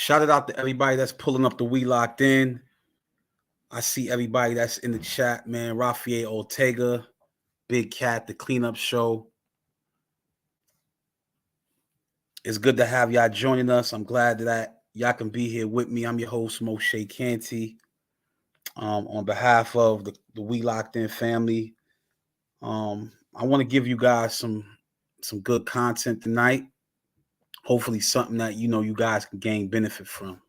Shout it out to everybody that's pulling up the We Locked In. I see everybody that's in the chat, man. Rafael Ortega, Big Cat, the Cleanup Show. It's good to have y'all joining us. I'm glad that y'all can be here with me. I'm your host, Moshe Canty. On behalf of the We Locked In family, I want to give you guys some good content tonight. Hopefully something that you guys can gain benefit from.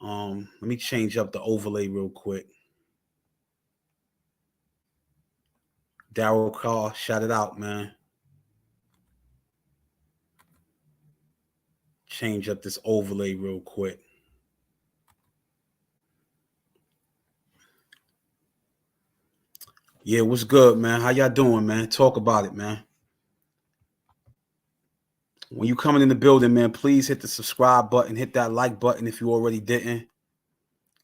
Let me change up the overlay real quick. Daryl Carr, shout it out, man. Change up this overlay real quick. Yeah, what's good, man? How y'all doing, man? Talk about it, man. When you coming in the building, man, please hit the subscribe button, hit that like button if you already didn't.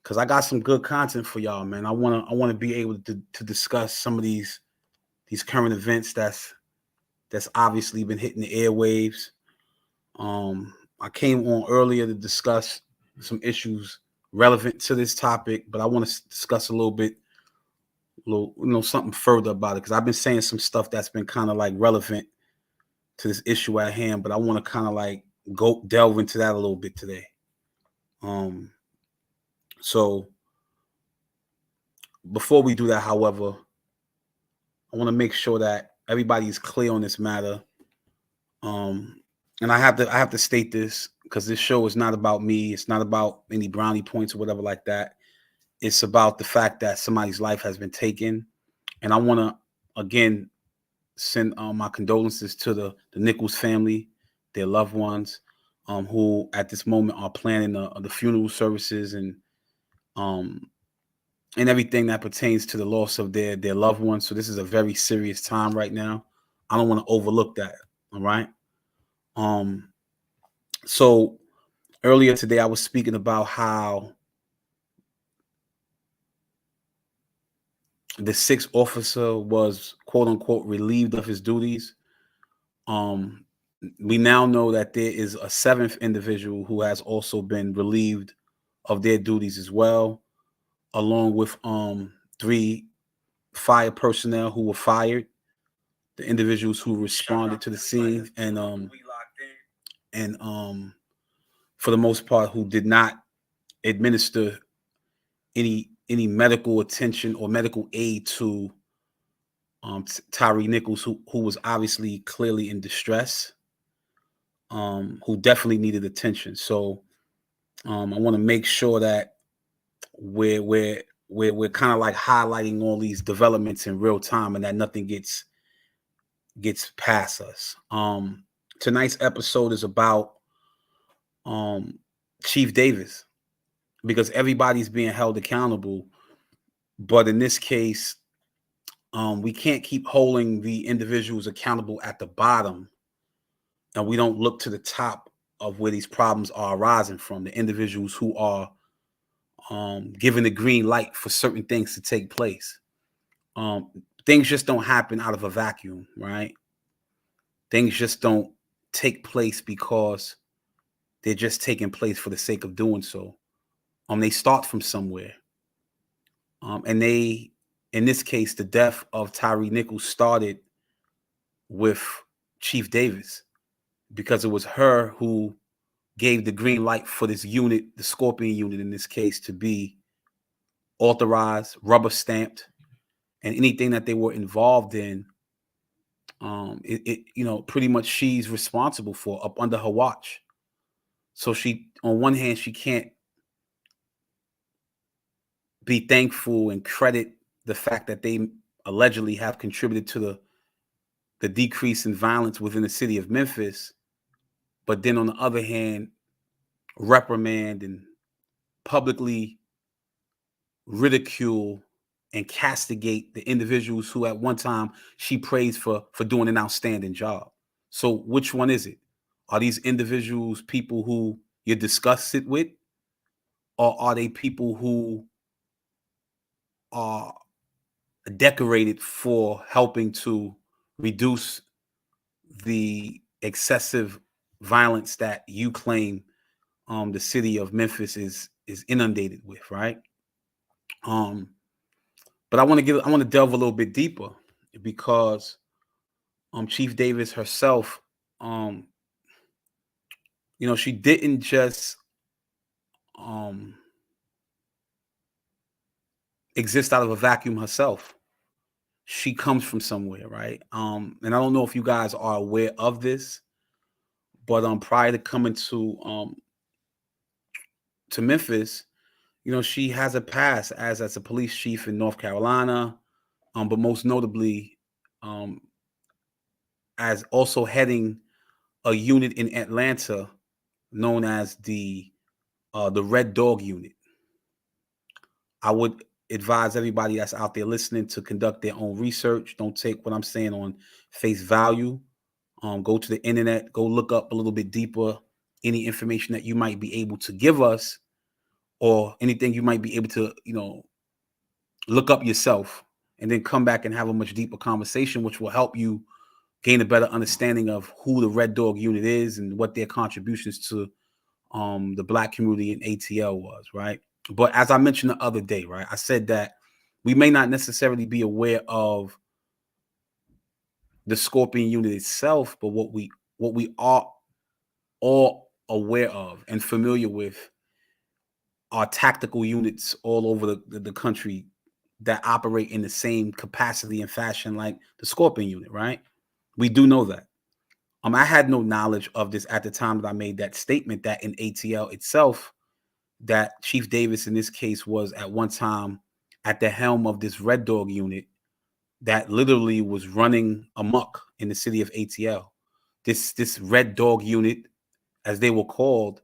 Cause I got some good content for y'all, man. I wanna be able to discuss some of these current events that's obviously been hitting the airwaves. I came on earlier to discuss some issues relevant to this topic, but I want to discuss a little something further about it because I've been saying some stuff that's been kind of like relevant to this issue at hand, but I want to kind of like go delve into that a little bit today. So before we do that, however, I want to make sure that everybody's clear on this matter. And I have to state this because this show is not about me. It's not about any brownie points or whatever like that. It's about the fact that somebody's life has been taken. And I want to, again, send my condolences to the Nichols family, their loved ones, who at this moment are planning the funeral services and everything that pertains to the loss of their loved ones. So this is a very serious time right now. I don't want to overlook that. All right. So earlier today, I was speaking about how the sixth officer was quote unquote relieved of his duties. We now know that there is a seventh individual who has also been relieved of their duties as well, along with 3 fire personnel who were fired, the individuals who responded to the scene, and for the most part who did not administer any medical attention or medical aid to Tyree Nichols, who was obviously clearly in distress, who definitely needed attention. So I want to make sure that we're kind of like highlighting all these developments in real time and that nothing gets past us. Tonight's episode is about Chief Davis because everybody's being held accountable, but in this case, we can't keep holding the individuals accountable at the bottom, and we don't look to the top of where these problems are arising from. The individuals who are given the green light for certain things to take place. Things just don't happen out of a vacuum, right? Things just don't take place because they're just taking place for the sake of doing so. They start from somewhere. And they, in this case, the death of Tyree Nichols started with Chief Davis because it was her who gave the green light for this unit, the Scorpion unit in this case, to be authorized, rubber stamped, and anything that they were involved in, pretty much she's responsible for up under her watch. So she, on one hand, she can't be thankful and credit the fact that they allegedly have contributed to the decrease in violence within the city of Memphis, but then on the other hand, reprimand and publicly ridicule and castigate the individuals who at one time she praised for doing an outstanding job. So which one is it? Are these individuals people who you discuss it with, or are they people who are decorated for helping to reduce the excessive violence that you claim the city of Memphis is inundated with, right? But I want to delve a little bit deeper because Chief Davis herself, um, she didn't just um exist out of a vacuum herself. She comes from somewhere, right? And I don't know if you guys are aware of this, but prior to coming to Memphis, she has a past as a police chief in North Carolina, but most notably, um, as also heading a unit in Atlanta known as the Red Dog Unit. I would advise everybody that's out there listening to conduct their own research. Don't take what I'm saying on face value. Go to the internet, go look up a little bit deeper any information that you might be able to give us, or anything you might be able to, look up yourself, and then come back and have a much deeper conversation, which will help you gain a better understanding of who the Red Dog Unit is and what their contributions to the Black community in ATL was, right? But as I mentioned the other day, right, I said that we may not necessarily be aware of the Scorpion Unit itself, but what we are all aware of and familiar with are tactical units all over the country that operate in the same capacity and fashion like the Scorpion Unit, right? We do know that. I had no knowledge of this at the time that I made that statement that in ATL itself, that Chief Davis in this case was at one time at the helm of this Red Dog Unit that literally was running amok in the city of ATL. This Red Dog Unit, as they were called,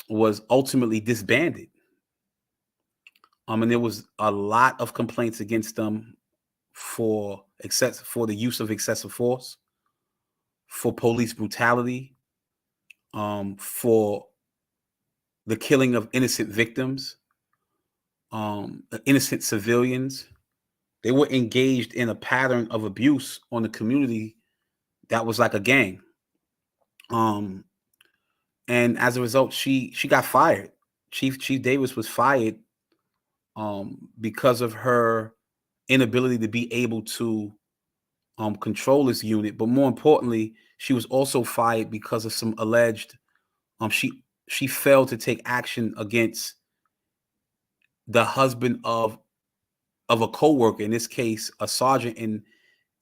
was ultimately disbanded. And there was a lot of complaints against them for the use of excessive force, for police brutality, for the killing of innocent victims, innocent civilians. They were engaged in a pattern of abuse on the community that was like a gang. And as a result, she got fired. Chief Davis was fired because of her inability to be able to control this unit. But more importantly, she was also fired because of some alleged she failed to take action against the husband of a co-worker, in this case a sergeant in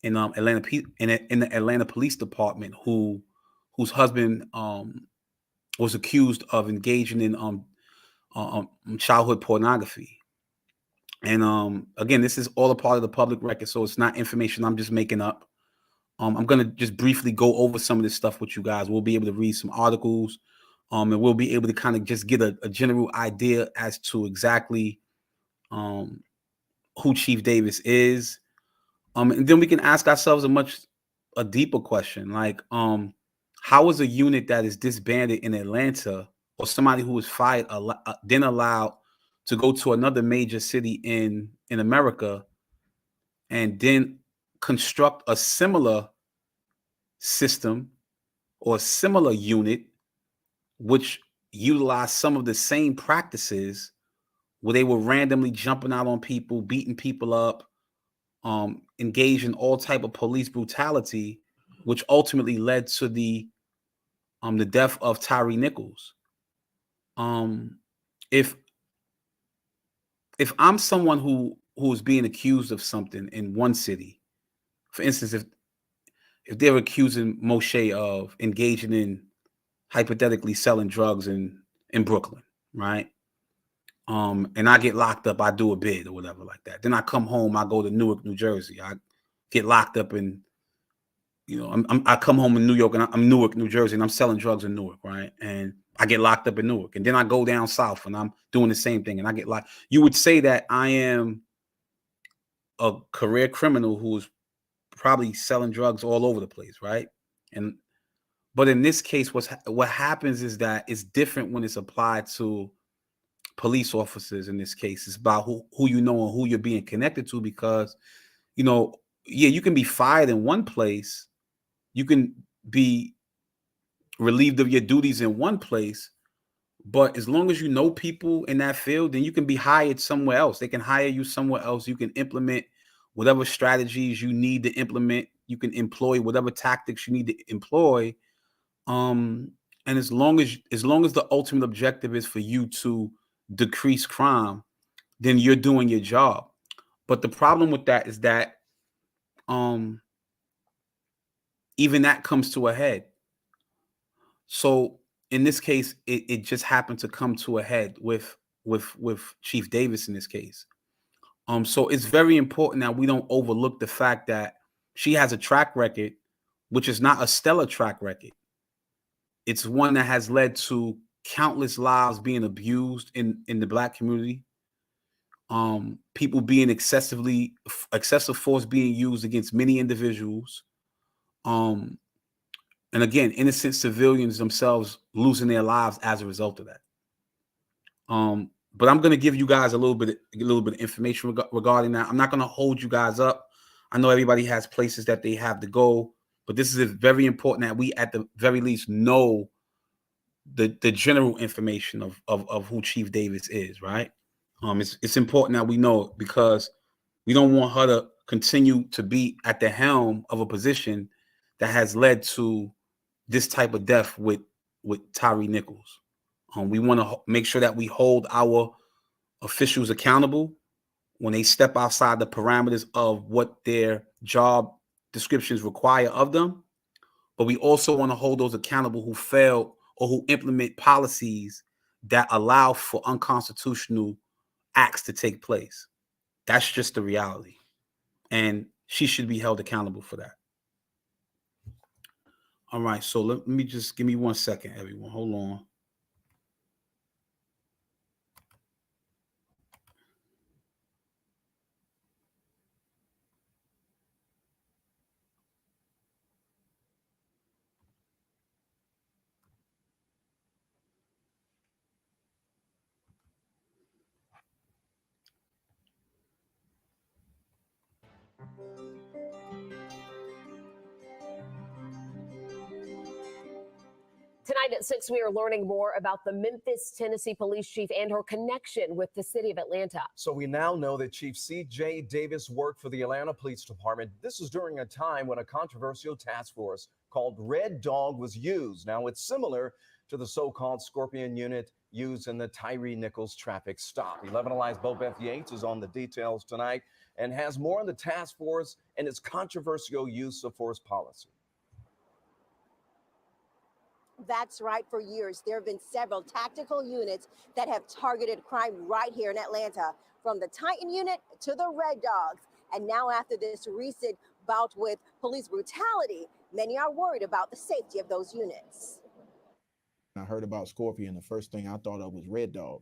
the Atlanta Police Department, whose husband was accused of engaging in childhood pornography. And again, this is all a part of the public record, so it's not information I'm just making up. I'm gonna just briefly go over some of this stuff with you guys. We'll be able to read some articles, and we'll be able to kind of just get a general idea as to exactly who Chief Davis is. And then we can ask ourselves a deeper question, like, how is a unit that is disbanded in Atlanta, or somebody who was fired then allowed to go to another major city in America and then construct a similar system or a similar unit which utilize some of the same practices, where they were randomly jumping out on people, beating people up, engaged in all type of police brutality, which ultimately led to the death of Tyree Nichols. If I'm someone who is being accused of something in one city, for instance, if they're accusing Moshe of engaging in hypothetically selling drugs in Brooklyn, right? And I get locked up, I do a bid or whatever like that. Then I come home, I go to Newark, New Jersey. I get locked up in, I come home in New York, and I'm Newark, New Jersey, and I'm selling drugs in Newark, right? And I get locked up in Newark, and then I go down south, and I'm doing the same thing, and I get locked. You would say that I am a career criminal who's probably selling drugs all over the place, right? But in this case, what happens is that it's different when it's applied to police officers. In this case, it's about who you know and who you're being connected to, because yeah, you can be fired in one place, you can be relieved of your duties in one place, But as long as you know people in that field, then you can be hired somewhere else. They can hire you somewhere else. You can implement whatever strategies you need to implement. You can employ whatever tactics you need to employ. Um, and as long as the ultimate objective is for you to decrease crime, then you're doing your job. But the problem with that is that um even that comes to a head. So in this case, it just happened to come to a head with Chief Davis in this case. So it's very important that we don't overlook the fact that she has a track record, which is not a stellar track record. It's one that has led to countless lives being abused in the black community. People being excessive force being used against many individuals. Um, and again, innocent civilians themselves losing their lives as a result of that. But I'm going to give you guys a little bit of information regarding that. I'm not going to hold you guys up. I know everybody has places that they have to go, but this is very important that we, at the very least, know the general information of who Chief Davis is, right? It's important that we know it, because we don't want her to continue to be at the helm of a position that has led to this type of death with Tyree Nichols. We want to make sure that we hold our officials accountable when they step outside the parameters of what their job descriptions require of them. But we also want to hold those accountable who fail or who implement policies that allow for unconstitutional acts to take place. That's just the reality. And she should be held accountable for that. All right. So let me just give me 1 second, everyone. Hold on. Tonight at 6, we are learning more about the Memphis, Tennessee police chief and her connection with the city of Atlanta. So we now know that Chief C.J. Davis worked for the Atlanta Police Department. This was during a time when a controversial task force called Red Dog was used. Now it's similar to the so-called Scorpion unit used in the Tyree Nichols traffic stop. 11 Alive's Bo Beth Yates is on the details tonight and has more on the task force and its controversial use of force policy. That's right. For years, there have been several tactical units that have targeted crime right here in Atlanta, from the Titan unit to the Red Dogs. And now, after this recent bout with police brutality, many are worried about the safety of those units. I heard about Scorpion. The first thing I thought of was Red Dog.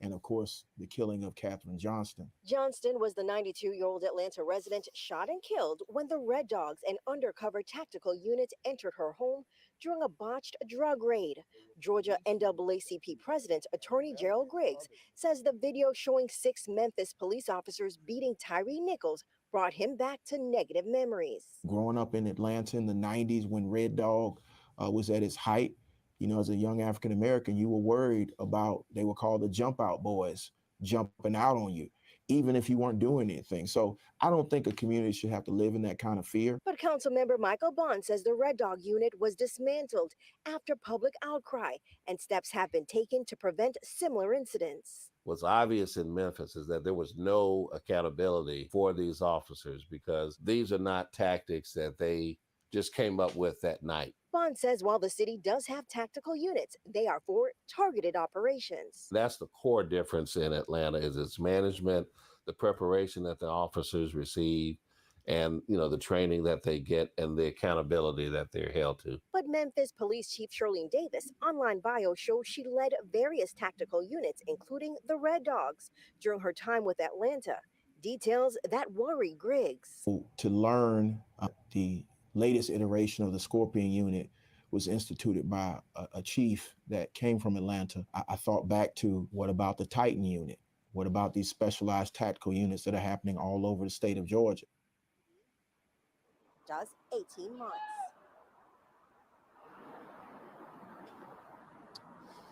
And of course, the killing of Catherine Johnston. Johnston was the 92-year-old Atlanta resident shot and killed when the Red Dogs and undercover tactical units entered her home during a botched drug raid. Georgia NAACP President Attorney Gerald Griggs says the video showing 6 Memphis police officers beating Tyree Nichols brought him back to negative memories. Growing up in Atlanta in the 90s when Red Dog was at its height, you know, as a young African American, you were worried about, they were called the jump out boys, jumping out on you, even if you weren't doing anything. So I don't think a community should have to live in that kind of fear. But Councilmember Michael Bond says the Red Dog unit was dismantled after public outcry, and steps have been taken to prevent similar incidents. What's obvious in Memphis is that there was no accountability for these officers, because these are not tactics that they just came up with that night. Bond says while the city does have tactical units, they are for targeted operations. That's the core difference in Atlanta, is its management, the preparation that the officers receive, and the training that they get and the accountability that they're held to. But Memphis Police Chief Shirlene Davis' online bio shows she led various tactical units, including the Red Dogs, during her time with Atlanta. Details that worry Griggs. To learn the latest iteration of the Scorpion unit was instituted by a chief that came from Atlanta. I thought back to, what about the Titan unit? What about these specialized tactical units that are happening all over the state of Georgia? Just 18 months.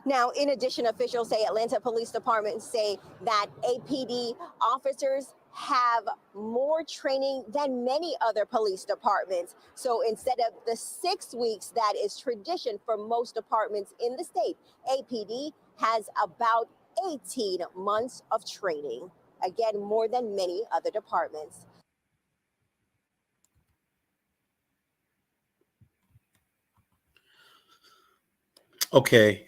Now, in addition, officials say Atlanta Police Department say that APD officers have more training than many other police departments. So instead of the 6 weeks that is tradition for most departments in the state, APD has about 18 months of training. Again, more than many other departments. Okay.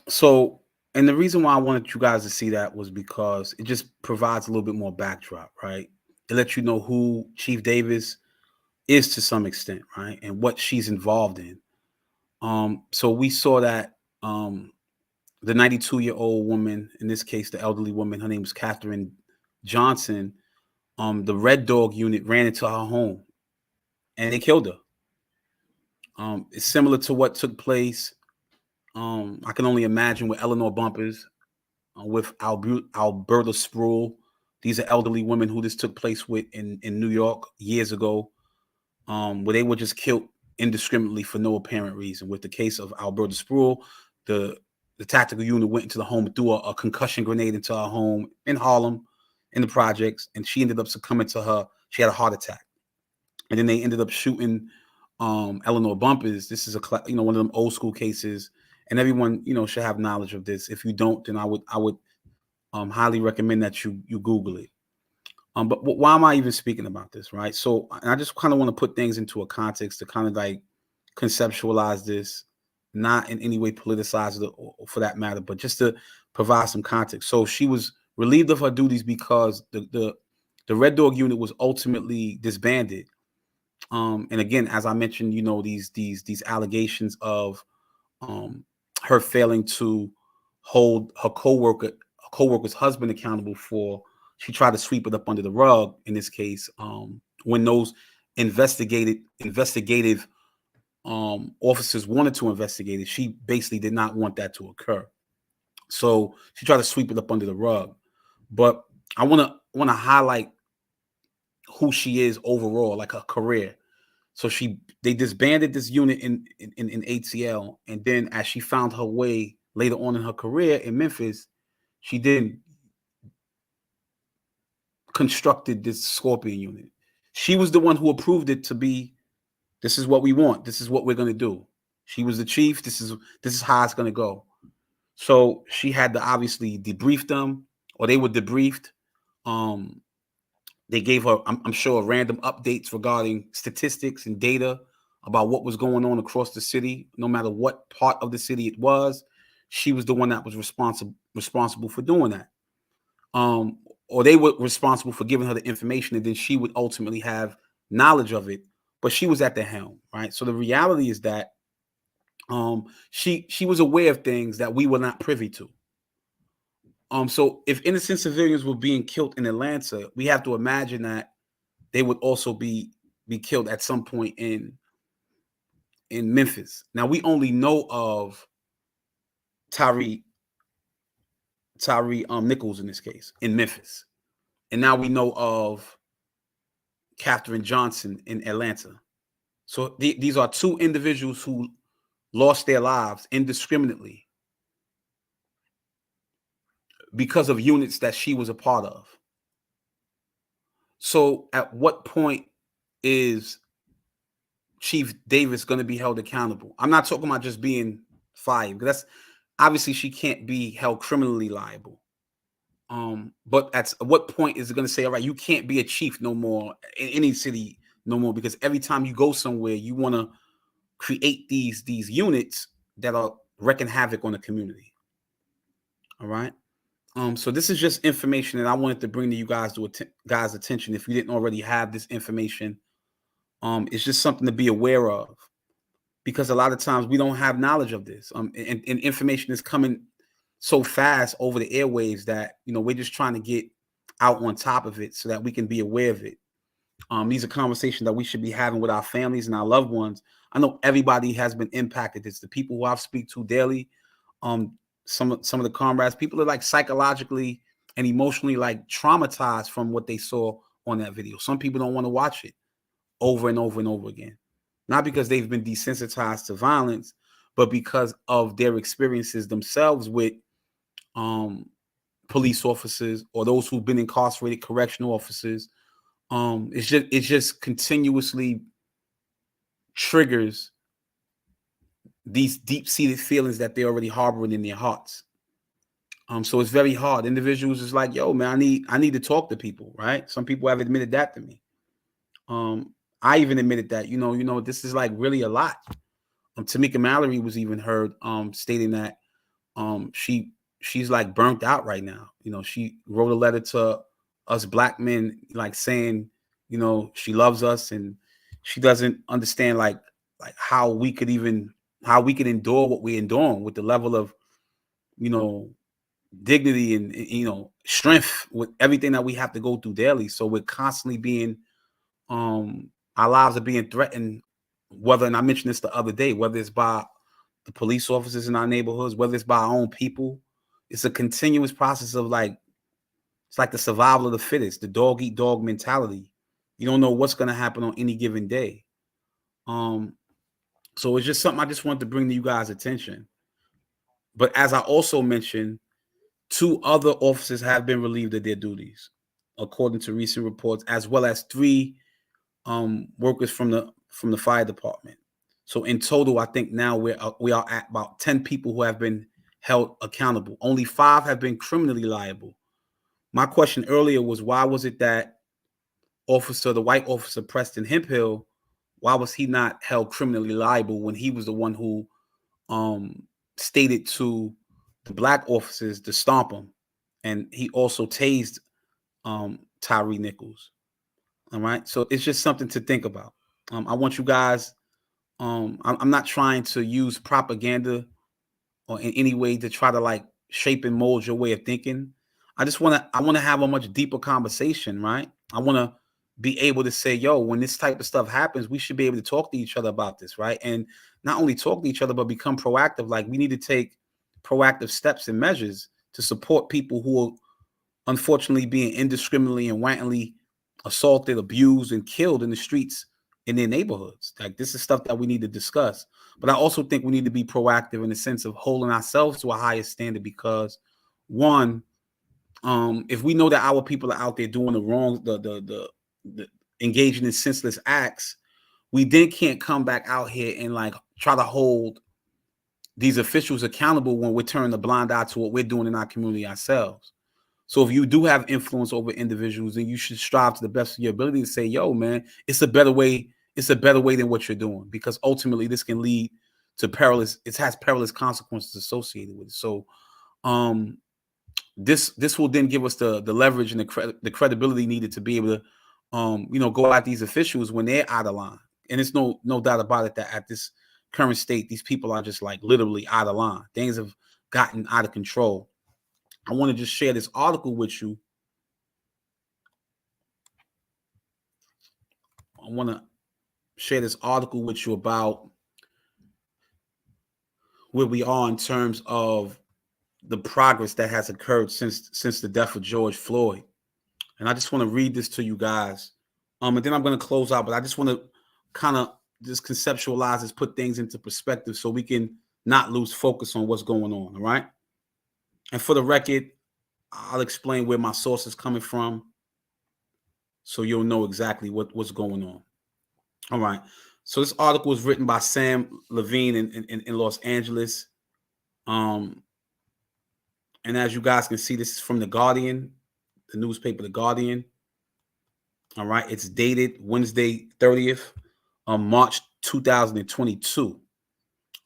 So, and the reason why I wanted you guys to see that was because it just provides a little bit more backdrop, right? It lets you know who Chief Davis is to some extent, right? And what she's involved in. So we saw that the 92-year-old woman, in this case, the elderly woman, her name was Katherine Johnson, the Red Dog unit ran into her home and they killed her. It's similar to what took place. I can only imagine with Eleanor Bumpers, with Alberta Sproul. These are elderly women who this took place with in New York years ago, where they were just killed indiscriminately for no apparent reason. With the case of Alberta Sproul, the tactical unit went into the home and threw a concussion grenade into her home in Harlem, in the projects, and she ended up succumbing to her. She had a heart attack, and then they ended up shooting Eleanor Bumpers. This is one of them old school cases, and everyone should have knowledge of this. If you don't, then I would highly recommend that you Google it. But why am I even speaking about this, right? So I just kind of want to put things into a context to kind of like conceptualize this, not in any way politicize it or for that matter, but just to provide some context. So she was relieved of her duties because the Red Dog unit was ultimately disbanded. And again, as I mentioned, these allegations of her failing to hold her co-worker's husband accountable for, she tried to sweep it up under the rug in this case, when those investigative officers wanted to investigate it. She basically did not want that to occur, so she tried to sweep it up under the rug. But I want to highlight who she is overall, like her career. So they disbanded this unit in ATL, and then as she found her way later on in her career in Memphis, she then constructed this Scorpion unit. She was the one who approved it to be, this is what we want. This is what we're going to do. She was the chief. This is how it's going to go. So she had to obviously debrief them, or they were debriefed. They gave her, I'm sure, random updates regarding statistics and data about what was going on across the city, no matter what part of the city it was. She was the one that was responsible for doing that. Or they were responsible for giving her the information, and then she would ultimately have knowledge of it. But she was at the helm, right? So the reality is that she was aware of things that we were not privy to. So if innocent civilians were being killed in Atlanta, we have to imagine that they would also be killed at some point in Memphis. Now, we only know of Tyree Nichols in this case in Memphis, and now we know of Katherine Johnson in Atlanta. So these are two individuals who lost their lives indiscriminately because of units that she was a part of. So at what point is Chief Davis going to be held accountable? I'm not talking about just being fired, because that's obviously she can't be held criminally liable. But at what point is it going to say, all right, you can't be a chief no more in any city no more, because every time you go somewhere, you want to create these units that are wreaking havoc on the community. All right. So this is just information that I wanted to bring to you guys guys' attention. If you didn't already have this information, it's just something to be aware of, because a lot of times we don't have knowledge of this. And information is coming so fast over the airwaves that we're just trying to get out on top of it so that we can be aware of it. These are conversations that we should be having with our families and our loved ones. I know everybody has been impacted. It's the people who I speak to daily. Some of the comrades, people are like psychologically and emotionally like traumatized from what they saw on that video. Some people don't want to watch it over and over and over again, not because they've been desensitized to violence, but because of their experiences themselves with police officers or those who've been incarcerated, correctional officers. It just continuously triggers these deep-seated feelings that they're already harboring in their hearts. So it's very hard. Individuals is like, yo, man, I need to talk to people, right? Some people have admitted that to me. I even admitted that, you know, this is like really a lot. Tamika Mallory was even heard stating that she's like burnt out right now. You know, she wrote a letter to us black men, like saying, you know, she loves us and she doesn't understand like how we could endure what we're enduring with the level of, you know, dignity and, you know, strength with everything that we have to go through daily. So we're constantly being our lives are being threatened, whether, and I mentioned this the other day, whether it's by the police officers in our neighborhoods, whether it's by our own people. It's a continuous process of like, it's like the survival of the fittest, the dog eat dog mentality. You don't know what's going to happen on any given day. So it's just something I just wanted to bring to you guys' attention. But as I also mentioned, 2 other officers have been relieved of their duties, according to recent reports, as well as 3 workers from the fire department. So in total, I think now we are at about 10 people who have been held accountable. Only 5 have been criminally liable. My question earlier was, why was it that the white officer Preston Hemphill, why was he not held criminally liable when he was the one who stated to the black officers to stomp him, and he also tased Tyree Nichols? All right, so it's just something to think about. I want you guys. I'm not trying to use propaganda or in any way to try to like shape and mold your way of thinking. I want to have a much deeper conversation, right? I want to be able to say, yo, when this type of stuff happens, we should be able to talk to each other about this, right? And not only talk to each other, but become proactive. Like we need to take proactive steps and measures to support people who are unfortunately being indiscriminately and wantonly assaulted, abused, and killed in the streets in their neighborhoods. Like this is stuff that we need to discuss. But I also think we need to be proactive in the sense of holding ourselves to a higher standard, because one, if we know that our people are out there doing the wrong, the engaging in senseless acts, we then can't come back out here and like try to hold these officials accountable when we're turning a blind eye to what we're doing in our community ourselves. So if you do have influence over individuals, then you should strive to the best of your ability to say, yo, man, it's a better way. It's a better way than what you're doing, because ultimately this can lead to it has perilous consequences associated with it. So this will then give us the leverage and the credibility needed to be able to you know, go at these officials when they're out of line. And it's no doubt about it that at this current state, these people are just like literally out of line. Things have gotten out of control. I want to just share this article with you. I want to share this article with you about where we are in terms of the progress that has occurred since the death of George Floyd. And I just want to read this to you guys. And then I'm going to close out, but I just want to kind of just conceptualize this, put things into perspective so we can not lose focus on what's going on. All right. And for the record, I'll explain where my source is coming from so you'll know exactly what's going on. All right. So this article was written by Sam Levine in Los Angeles. And as you guys can see, this is from The Guardian, the newspaper, The Guardian. All right. It's dated Wednesday, 30th, March 2022.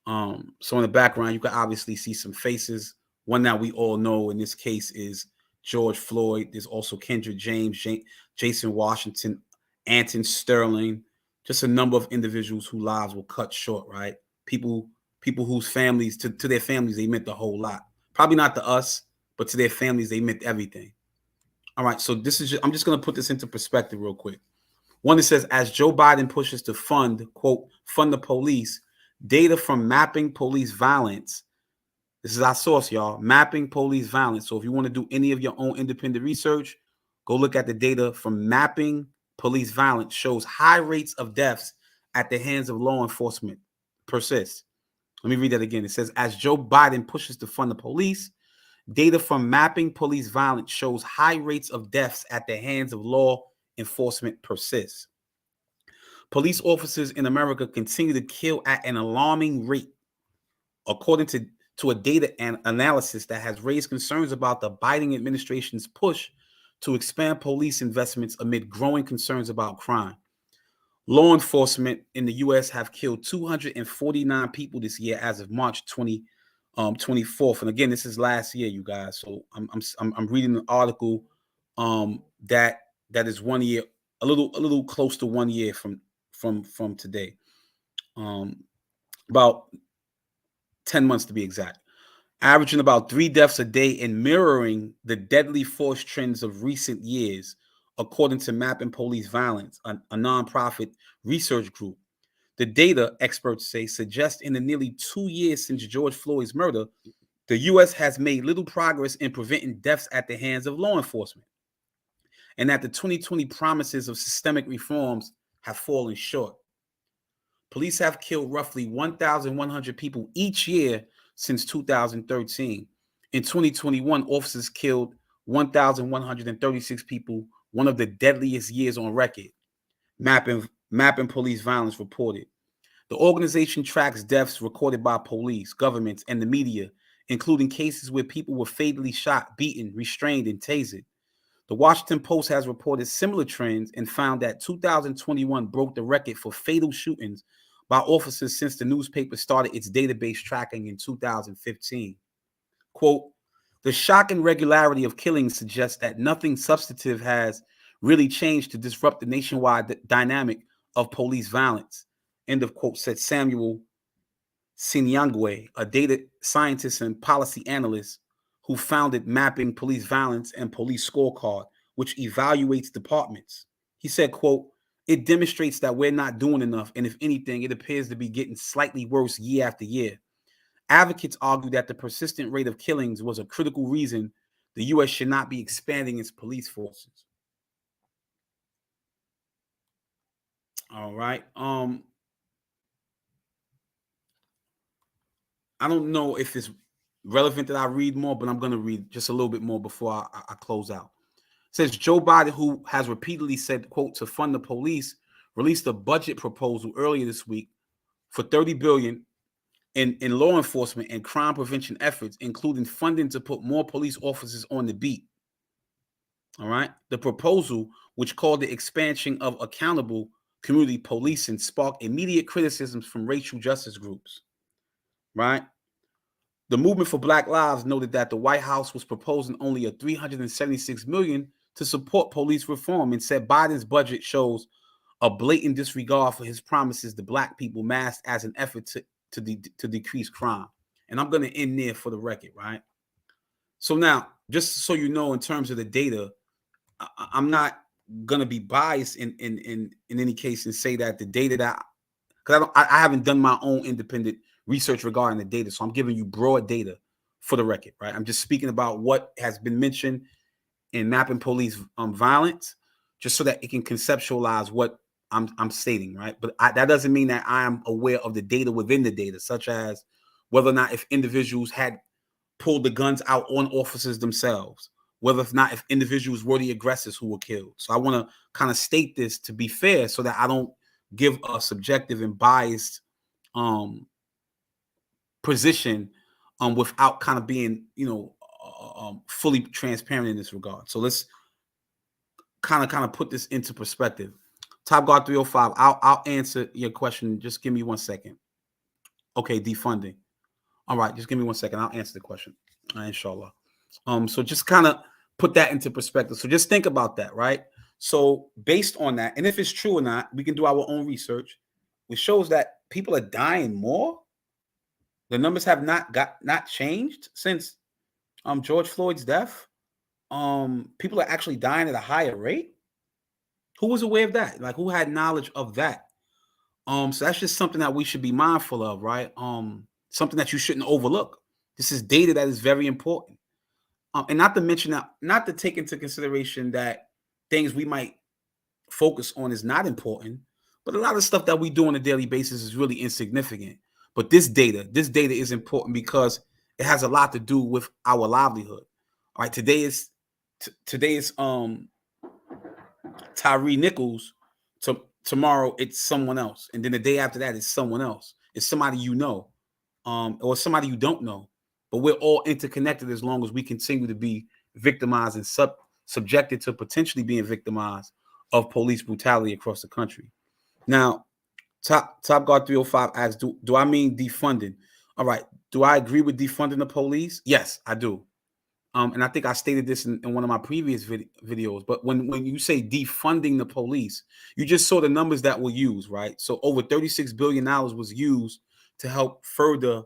So in the background, you can obviously see some faces. One that we all know in this case is George Floyd. There's also Kendrick James, Jason Washington, Anton Sterling, just a number of individuals whose lives were cut short, right? People whose families, to their families, they meant a whole lot. Probably not to us, but to their families, they meant everything. All right, so I'm just going to put this into perspective real quick. One that says, as Joe Biden pushes to fund the police, data from Mapping Police Violence. This is our source, y'all. Mapping Police Violence. So if you want to do any of your own independent research, go look at the data from Mapping Police Violence. Shows high rates of deaths at the hands of law enforcement persist. Let me read that again. It says, as Joe Biden pushes to fund the police, data from mapping police violence shows high rates of deaths at the hands of law enforcement persists. Police officers in America continue to kill at an alarming rate, according to a data analysis that has raised concerns about the Biden administration's push to expand police investments amid growing concerns about crime. Law enforcement in the U.S. have killed 249 people this year as of March 24th. And again, this is last year, you guys. So I'm reading an article that is 1 year, a little close to 1 year from today. About 10 months to be exact. Averaging about 3 deaths a day and mirroring the deadly force trends of recent years, according to Mapping Police Violence, a nonprofit research group. The data, experts say, suggests in the nearly 2 years since George Floyd's murder, the U.S. has made little progress in preventing deaths at the hands of law enforcement, and that the 2020 promises of systemic reforms have fallen short. Police have killed roughly 1,100 people each year since 2013. In 2021, officers killed 1,136 people, one of the deadliest years on record, Mapping Police Violence reported. The organization tracks deaths recorded by police, governments, and the media, including cases where people were fatally shot, beaten, restrained, and tasered. The Washington Post has reported similar trends and found that 2021 broke the record for fatal shootings by officers since the newspaper started its database tracking in 2015. Quote, the shocking regularity of killings suggests that nothing substantive has really changed to disrupt the nationwide dynamic of police violence. End of quote, said Samuel Sinyangwe, a data scientist and policy analyst who founded Mapping Police Violence and Police Scorecard, which evaluates departments. He said, quote, it demonstrates that we're not doing enough, and if anything, it appears to be getting slightly worse year after year. Advocates argue that the persistent rate of killings was a critical reason the U.S. should not be expanding its police forces. All right. I don't know if it's relevant that I read more, but I'm going to read just a little bit more before I close out. It says Joe Biden, who has repeatedly said, quote, to fund the police, released a budget proposal earlier this week for $30 billion in law enforcement and crime prevention efforts, including funding to put more police officers on the beat. All right. The proposal, which called the expansion of accountable community policing, sparked immediate criticisms from racial justice groups. Right. The Movement for Black Lives noted that the White House was proposing only a $376 million to support police reform and said Biden's budget shows a blatant disregard for his promises to Black people, masked as an effort to decrease crime. And I'm going to end there for the record, right? So now, just so you know, in terms of the data, I'm not going to be biased in any case and say that the data that, because I haven't done my own independent research regarding the data. So I'm giving you broad data for the record, right? I'm just speaking about what has been mentioned in Mapping Police Violence, just so that it can conceptualize what I'm stating, right? But that doesn't mean that I am aware of the data within the data, such as whether or not if individuals had pulled the guns out on officers themselves, whether or not if individuals were the aggressors who were killed. So I want to kind of state this to be fair so that I don't give a subjective and biased position without kind of being, fully transparent in this regard. So let's kind of put this into perspective. Top Guard 305, I'll answer your question. Just give me 1 second. Okay, defunding. All right, just give me 1 second. I'll answer the question, inshallah. So just kind of put that into perspective. So just think about that, right? So based on that, and if it's true or not, we can do our own research, which shows that people are dying more. The numbers have not changed since George Floyd's death. People are actually dying at a higher rate. Who was aware of that? Like, who had knowledge of that? So that's just something that we should be mindful of, right? Something that you shouldn't overlook. This is data that is very important. And not to mention that, not to take into consideration that things we might focus on is not important, but a lot of stuff that we do on a daily basis is really insignificant. But this data is important because it has a lot to do with our livelihood. All right, today is Tyree Nichols. Tomorrow it's someone else, and then the day after that it's someone else. It's somebody you know, or somebody you don't know. But we're all interconnected as long as we continue to be victimized and subjected to potentially being victimized of police brutality across the country. Now, Top Guard 305 asks, do I mean defunding? All right. Do I agree with defunding the police? Yes, I do. And I think I stated this in one of my previous videos. But when you say defunding the police, you just saw the numbers that were used, right? So over $36 billion was used to help further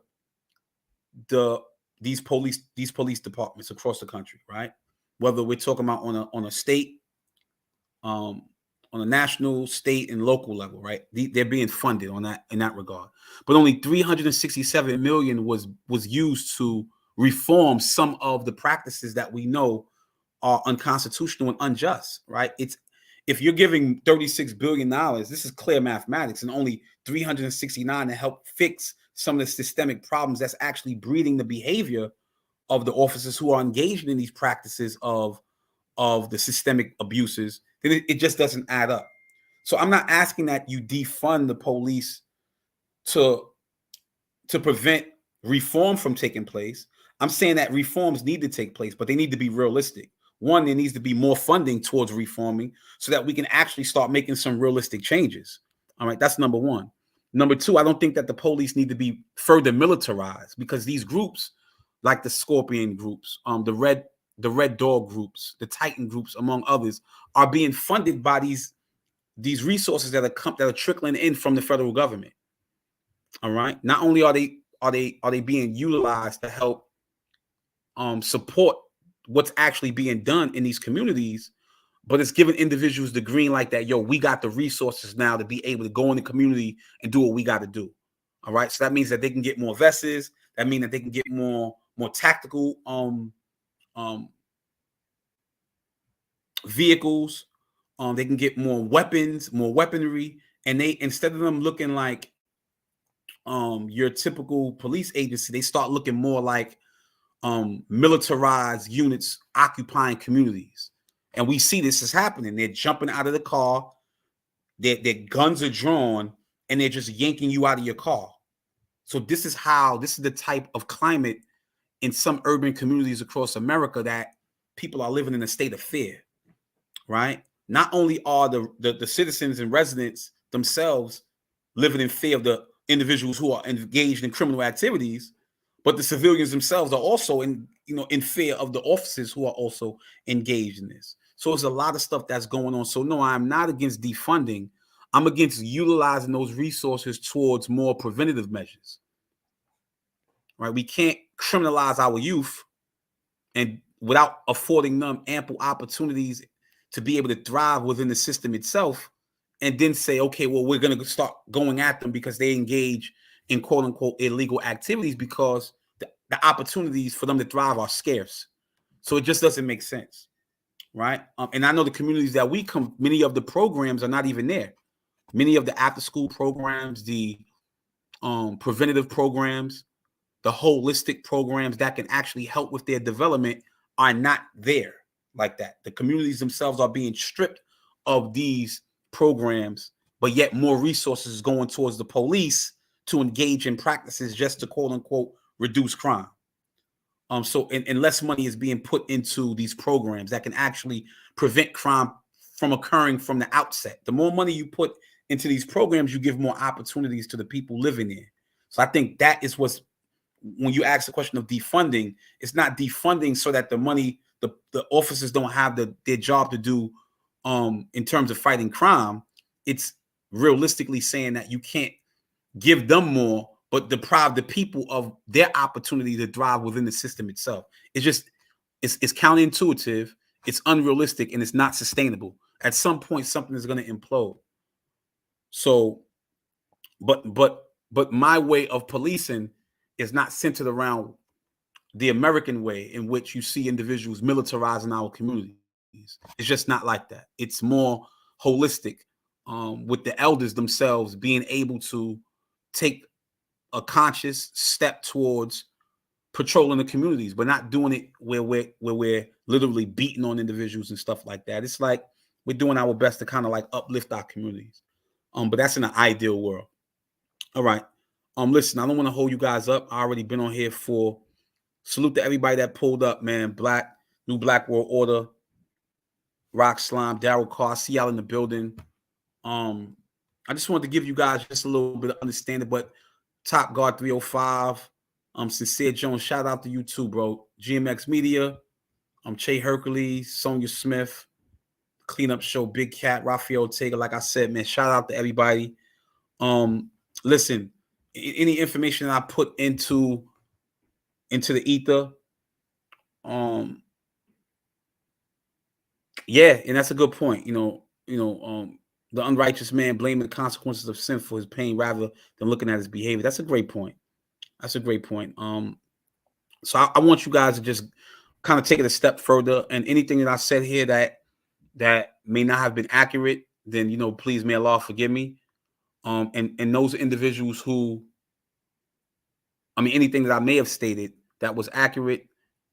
these police departments across the country, right? Whether we're talking about on a state, on a national, state, and local level, right? They're being funded in that regard. But only 367 million was used to reform some of the practices that we know are unconstitutional and unjust, right? If you're giving $36 billion, this is clear mathematics, and only 369 to help fix some of the systemic problems that's actually breeding the behavior of the officers who are engaged in these practices of the systemic abuses, then it just doesn't add up. So I'm not asking that you defund the police to prevent reform from taking place. I'm saying that reforms need to take place, but they need to be realistic. One, there needs to be more funding towards reforming so that we can actually start making some realistic changes. All right, that's number one. Number two, I don't think that the police need to be further militarized, because these groups, like the Scorpion groups, the Red Dog groups, the Titan groups, among others, are being funded by these resources that are trickling in from the federal government. All right. Not only are they being utilized to help support what's actually being done in these communities, but it's giving individuals the green light that, yo, we got the resources now to be able to go in the community and do what we got to do. All right. So that means that they can get more vests. That means that they can get more tactical vehicles. They can get more weapons, more weaponry, and they, instead of them looking like your typical police agency, they start looking more like militarized units occupying communities. And we see this is happening. They're jumping out of the car, their guns are drawn, and they're just yanking you out of your car. So this is the type of climate in some urban communities across America, that people are living in a state of fear, right? Not only are the citizens and residents themselves living in fear of the individuals who are engaged in criminal activities, but the civilians themselves are also in fear of the officers who are also engaged in this. So there's a lot of stuff that's going on. So no, I'm not against defunding. I'm against utilizing those resources towards more preventative measures. Right? We can't criminalize our youth and without affording them ample opportunities to be able to thrive within the system itself, and then say, okay, well, we're going to start going at them because they engage in quote unquote illegal activities, because the opportunities for them to thrive are scarce. So it just doesn't make sense. Right. And I know the communities that we come, many of the programs are not even there. Many of the after school programs, the preventative programs, the holistic programs that can actually help with their development are not there like that. The communities themselves are being stripped of these programs, but yet more resources is going towards the police to engage in practices just to quote unquote reduce crime. So less money is being put into these programs that can actually prevent crime from occurring from the outset. The more money you put into these programs, you give more opportunities to the people living there. So I think that is what's, when you ask the question of defunding, it's not defunding so that the money, the officers don't have their job to do in terms of fighting crime. It's realistically saying that you can't give them more, but deprive the people of their opportunity to thrive within the system itself. It's just, it's counterintuitive, it's unrealistic, and it's not sustainable. At some point, something is going to implode. So, but my way of policing is not centered around the American way in which you see individuals militarizing our communities. It's just not like that. It's more holistic, with the elders themselves being able to take a conscious step towards patrolling the communities. We're not doing it where we're literally beating on individuals and stuff like that. It's like we're doing our best to kind of like uplift our communities. But that's in an ideal world. All right. Listen, I don't want to hold you guys up. I already been on here for salute to everybody that pulled up, man. New Black World Order, Rock Slime, Daryl Carr. I see y'all in the building. I just wanted to give you guys just a little bit of understanding, but Top Guard 305, Sincere Jones, shout out to you too, bro. GMX Media, Che Hercules, Sonia Smith, Cleanup Show, Big Cat, Rafael Ortega. Like I said, man, shout out to everybody. Listen, any information that I put into the ether, yeah, and that's a good point. The unrighteous man blaming the consequences of sin for his pain rather than looking at his behavior. That's a great point. That's a great point. So I want you guys to just kind of take it a step further, and anything that I said here that may not have been accurate, then please may Allah forgive me. And those individuals who, anything that I may have stated that was accurate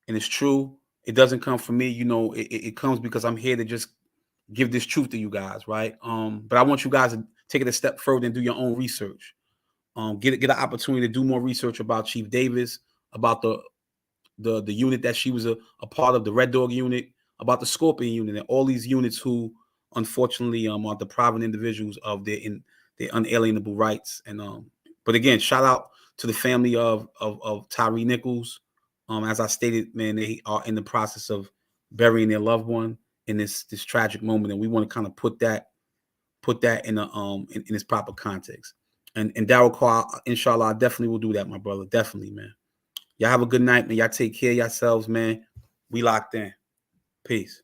and it's true, it doesn't come from me. It comes because I'm here to just give this truth to you guys, right? But I want you guys to take it a step further and do your own research. Get an opportunity to do more research about Chief Davis, about the unit that she was a part of, the Red Dog unit, about the Scorpion unit, and all these units who unfortunately are depriving individuals of their unalienable rights. And but again, shout out to the family of Tyree Nichols. As I stated, man, they are in the process of burying their loved one in this tragic moment, and we want to kind of put that in in its proper context. And Daryl Carr, inshallah, I definitely will do that, my brother. Definitely, man. Y'all have a good night, man. Y'all take care of yourselves, man. We locked in. Peace.